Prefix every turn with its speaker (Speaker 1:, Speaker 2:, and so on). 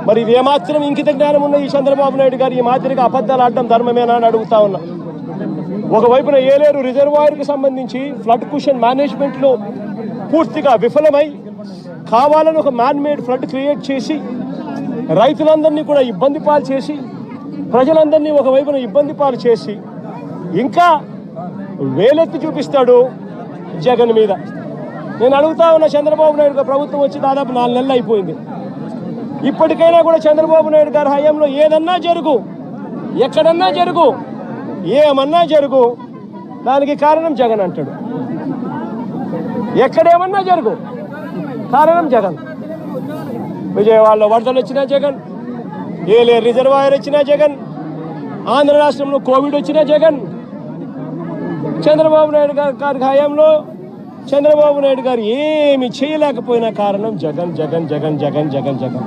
Speaker 1: మరి ఇది ఏమాత్రం ఇంకిత జ్ఞానం ఉన్న ఈ చంద్రబాబు నాయుడు గారు ఈ మాదిరిగా అబద్ధాలు ఆడడం ధర్మమేనా అని అడుగుతా ఉన్నా. ఒకవైపున ఏలేరు రిజర్వాయర్కి సంబంధించి ఫ్లడ్ కుషన్ మేనేజ్మెంట్లో పూర్తిగా విఫలమై కావాలని ఒక మ్యాన్ మేడ్ ఫ్లడ్ క్రియేట్ చేసి రైతులందరినీ కూడా ఇబ్బంది పాలు చేసి ప్రజలందరినీ ఒకవైపున ఇబ్బంది పాలు చేసి ఇంకా వేలెత్తి చూపిస్తాడు జగన్ మీద. నేను అడుగుతా ఉన్న చంద్రబాబు నాయుడు గారు ప్రభుత్వం వచ్చి దాదాపు 4 నెలలు అయిపోయింది. ఇప్పటికైనా కూడా చంద్రబాబు నాయుడు గారి హయాంలో ఏదన్నా జరుగు, ఎక్కడన్నా జరుగు, ఏమన్నా జరుగు, దానికి కారణం జగన్ అంటాడు. ఎక్కడేమన్నా జరుగు కారణం జగన్. విజయవాడలో వరదలు వచ్చినా జగన్, ఏలేరు రిజర్వాయర్ వచ్చినా జగన్, ఆంధ్ర రాష్ట్రంలో కోవిడ్ వచ్చినా జగన్. చంద్రబాబు నాయుడు గారి హయాంలో చంద్రబాబు నాయుడు గారు ఏమి చేయలేకపోయినా కారణం జగన్ జగన్ జగన్ జగన్ జగన్ జగన్.